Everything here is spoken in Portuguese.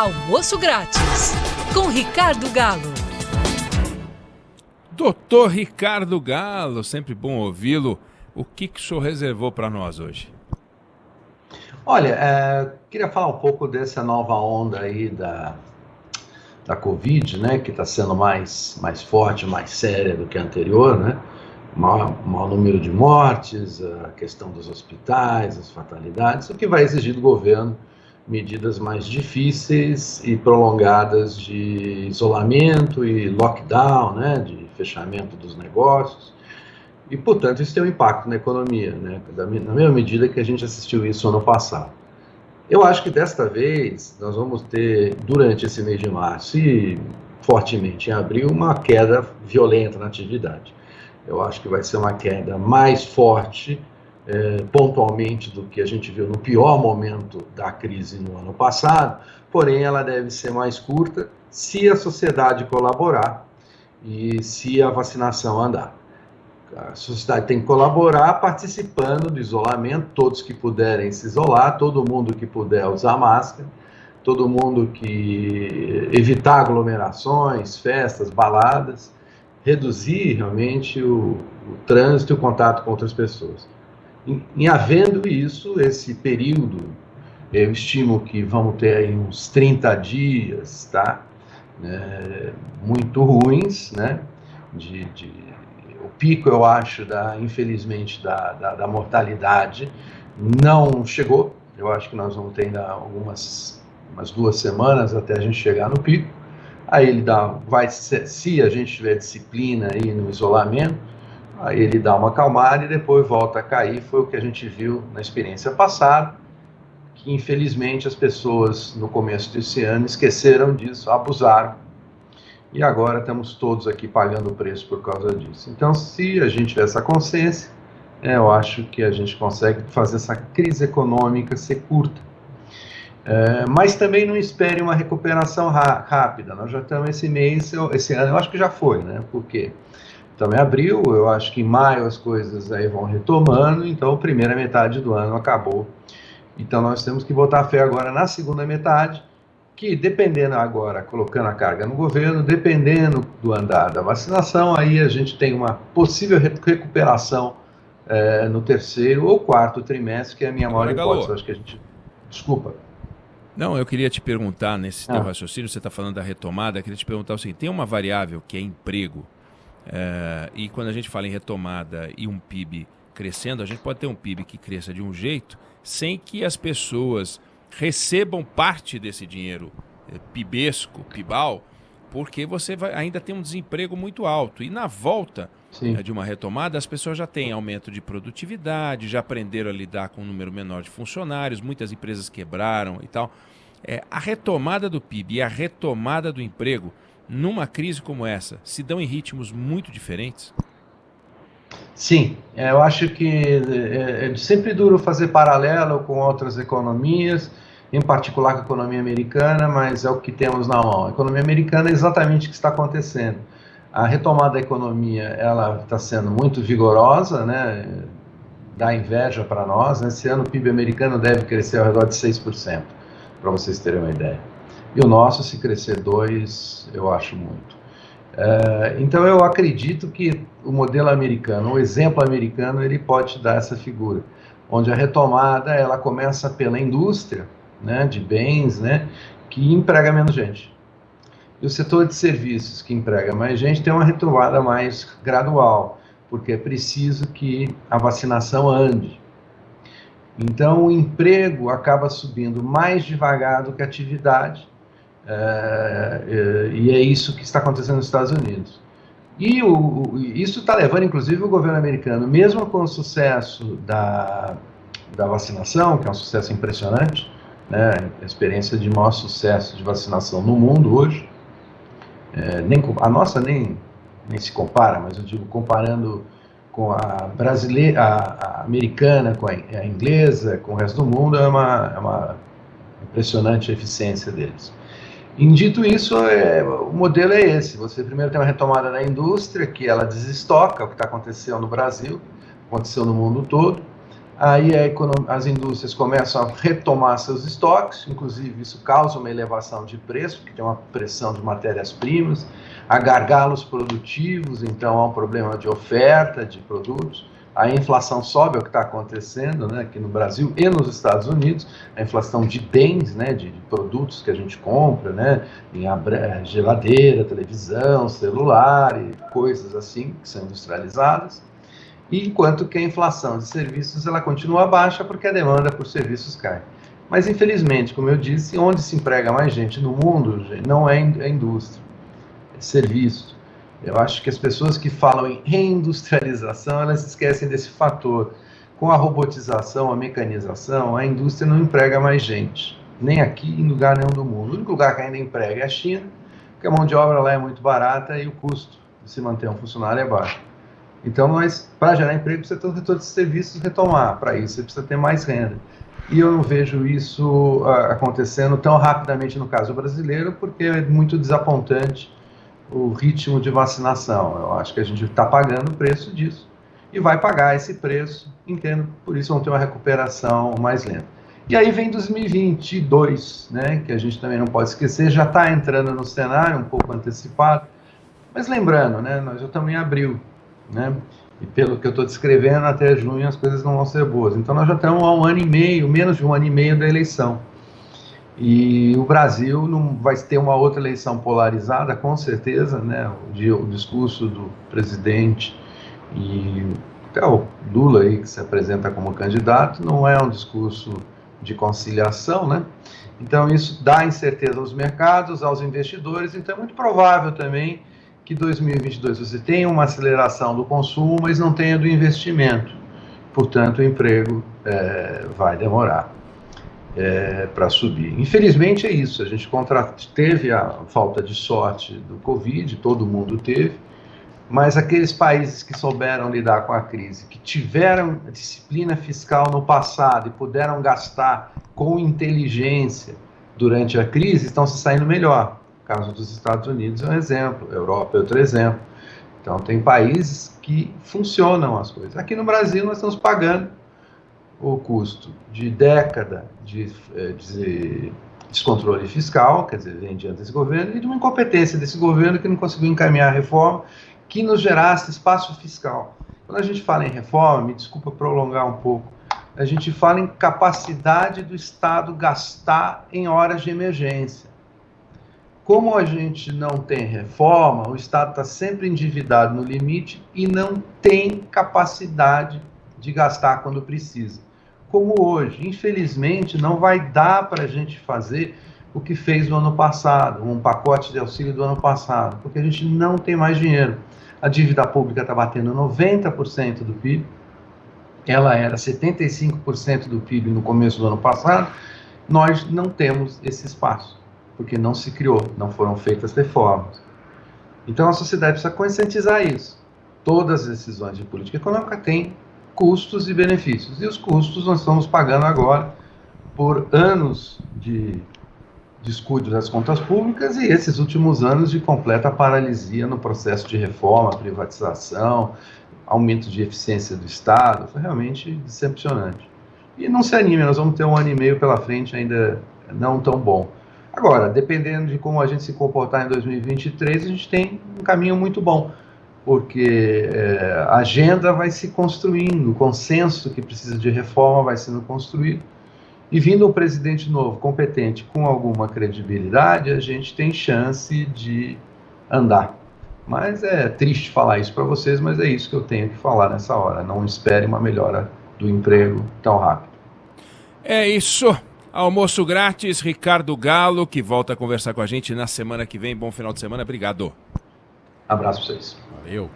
Almoço Grátis, com Ricardo Galo. Doutor Ricardo Galo, sempre bom ouvi-lo. O que o senhor reservou para nós hoje? Olha, queria falar um pouco dessa nova onda aí da Covid, né, que está sendo mais forte, mais séria do que a anterior, né? Maior número de mortes, a questão dos hospitais, as fatalidades, o que vai exigir do governo medidas mais difíceis e prolongadas de isolamento e lockdown, né, de fechamento dos negócios. E, portanto, isso tem um impacto na economia, né, na mesma medida que a gente assistiu isso ano passado. Eu acho que desta vez nós vamos ter, durante esse mês de março e fortemente em abril, uma queda violenta na atividade. Eu acho que vai ser uma queda mais forte, pontualmente, do que a gente viu no pior momento da crise no ano passado, porém ela deve ser mais curta se a sociedade colaborar e se a vacinação andar. A sociedade tem que colaborar participando do isolamento, todos que puderem se isolar, todo mundo que puder usar máscara, todo mundo que evitar aglomerações, festas, baladas, reduzir realmente o trânsito e o contato com outras pessoas. Em havendo isso, esse período, eu estimo que vamos ter aí uns 30 dias, tá? Muito ruins, né? O pico, eu acho, infelizmente, da mortalidade não chegou. Eu acho que nós vamos ter ainda umas 2 semanas até a gente chegar no pico. Aí ele se a gente tiver disciplina aí no isolamento, aí ele dá uma acalmada e depois volta a cair. Foi o que a gente viu na experiência passada, que infelizmente as pessoas no começo desse ano esqueceram disso, abusaram. E agora estamos todos aqui pagando o preço por causa disso. Então, se a gente tiver essa consciência, eu acho que a gente consegue fazer essa crise econômica ser curta. Mas também não espere uma recuperação rápida. Nós já estamos esse ano eu acho que já foi, né? Porque estamos em abril, eu acho que em maio as coisas aí vão retomando, então a primeira metade do ano acabou. Então nós temos que botar fé agora na segunda metade, que dependendo agora, colocando a carga no governo, dependendo do andar da vacinação, aí a gente tem uma possível recuperação no terceiro ou quarto trimestre, que é a minha maior hipótese. Eu acho que a gente... Desculpa. Não, eu queria te perguntar, nesse teu raciocínio, você está falando da retomada, eu queria te perguntar o seguinte, tem uma variável que é emprego, e quando a gente fala em retomada e um PIB crescendo, a gente pode ter um PIB que cresça de um jeito, sem que as pessoas recebam parte desse dinheiro pibesco, pibal, porque você ainda tem um desemprego muito alto. E na volta de uma retomada, as pessoas já têm aumento de produtividade, já aprenderam a lidar com um número menor de funcionários, muitas empresas quebraram e tal. A retomada do PIB e a retomada do emprego, numa crise como essa, se dão em ritmos muito diferentes? Sim, eu acho que é sempre duro fazer paralelo com outras economias, em particular com a economia americana, mas é o que temos na mão. A economia americana é exatamente o que está acontecendo. A retomada da economia, ela está sendo muito vigorosa, né? Dá inveja para nós. Esse ano o PIB americano deve crescer ao redor de 6%, para vocês terem uma ideia. E o nosso, se crescer 2%, eu acho muito. Então eu acredito que o modelo americano, o exemplo americano, ele pode dar essa figura, onde a retomada ela começa pela indústria, né, de bens, né, que emprega menos gente. E o setor de serviços, que emprega mais gente, tem uma retomada mais gradual, porque é preciso que a vacinação ande. Então o emprego acaba subindo mais devagar do que a atividade, e é isso que está acontecendo nos Estados Unidos. E isso está levando, inclusive, o governo americano, mesmo com o sucesso da vacinação, que é um sucesso impressionante, né, a experiência de maior sucesso de vacinação no mundo hoje, a nossa nem se compara, mas eu digo, comparando com a brasileira, a americana, com a inglesa, com o resto do mundo, é uma impressionante eficiência deles. E dito isso, o modelo é esse. Você primeiro tem uma retomada da indústria, que ela desestoca, o que está acontecendo no Brasil, aconteceu no mundo todo. Aí as indústrias começam a retomar seus estoques, inclusive isso causa uma elevação de preço, porque tem uma pressão de matérias-primas, há gargalos produtivos, então há um problema de oferta de produtos. A inflação sobe, é o que está acontecendo, né, aqui no Brasil e nos Estados Unidos, a inflação de bens, né, de produtos que a gente compra, né, em geladeira, televisão, celular e coisas assim que são industrializadas. Enquanto que a inflação de serviços ela continua baixa porque a demanda por serviços cai. Mas, infelizmente, como eu disse, onde se emprega mais gente no mundo não é a indústria, é serviço. Eu acho que as pessoas que falam em reindustrialização, elas esquecem desse fator. Com a robotização, a mecanização, a indústria não emprega mais gente, nem aqui em lugar nenhum do mundo. O único lugar que ainda emprega é a China, porque a mão de obra lá é muito barata e o custo de se manter um funcionário é baixo. Então, para gerar emprego, precisa ter um setor de serviços retomar. Para isso, você precisa ter mais renda. E eu não vejo isso acontecendo tão rapidamente no caso brasileiro, porque é muito desapontante o ritmo de vacinação. Eu acho que a gente está pagando o preço disso e vai pagar esse preço, entendo, por isso vão ter uma recuperação mais lenta. E aí vem 2022, né, que a gente também não pode esquecer, já está entrando no cenário um pouco antecipado, mas lembrando, né, nós já estamos em abril, né? E pelo que eu estou descrevendo, até junho as coisas não vão ser boas. Então nós já estamos há 1 ano e meio, menos de 1 ano e meio da eleição. E o Brasil não vai ter uma outra eleição polarizada, com certeza, né? O discurso do presidente e até o Lula aí, que se apresenta como candidato, não é um discurso de conciliação, né? Então isso dá incerteza aos mercados, aos investidores, então é muito provável também que 2022 você tenha uma aceleração do consumo, mas não tenha do investimento. Portanto, o emprego vai demorar para subir. Infelizmente é isso, a gente teve a falta de sorte do Covid, todo mundo teve, mas aqueles países que souberam lidar com a crise, que tiveram disciplina fiscal no passado e puderam gastar com inteligência durante a crise, estão se saindo melhor. O caso dos Estados Unidos é um exemplo, a Europa é outro exemplo. Então, tem países que funcionam as coisas. Aqui no Brasil, nós estamos pagando o custo de década de descontrole fiscal, quer dizer, vem diante desse governo, e de uma incompetência desse governo que não conseguiu encaminhar a reforma que nos gerasse espaço fiscal. Quando a gente fala em reforma, me desculpa prolongar um pouco, a gente fala em capacidade do Estado gastar em horas de emergência. Como a gente não tem reforma, o Estado está sempre endividado no limite e não tem capacidade de gastar quando precisa. Como hoje, infelizmente, não vai dar para a gente fazer o que fez no ano passado, um pacote de auxílio do ano passado, porque a gente não tem mais dinheiro. A dívida pública está batendo 90% do PIB, ela era 75% do PIB no começo do ano passado, nós não temos esse espaço, porque não se criou, não foram feitas reformas. Então a sociedade precisa conscientizar isso. Todas as decisões de política econômica têm custos e benefícios, e os custos nós estamos pagando agora por anos de descuido das contas públicas e esses últimos anos de completa paralisia no processo de reforma, privatização, aumento de eficiência do Estado. Foi realmente decepcionante. E não se anime, nós vamos ter 1 ano e meio pela frente ainda não tão bom. Agora, dependendo de como a gente se comportar em 2023, a gente tem um caminho muito bom, porque a agenda vai se construindo, o consenso que precisa de reforma vai sendo construído, e vindo um presidente novo, competente, com alguma credibilidade, a gente tem chance de andar. Mas é triste falar isso para vocês, mas é isso que eu tenho que falar nessa hora. Não espere uma melhora do emprego tão rápido. É isso. Almoço grátis, Ricardo Galo, que volta a conversar com a gente na semana que vem. Bom final de semana. Obrigado. Abraço para vocês. Valeu.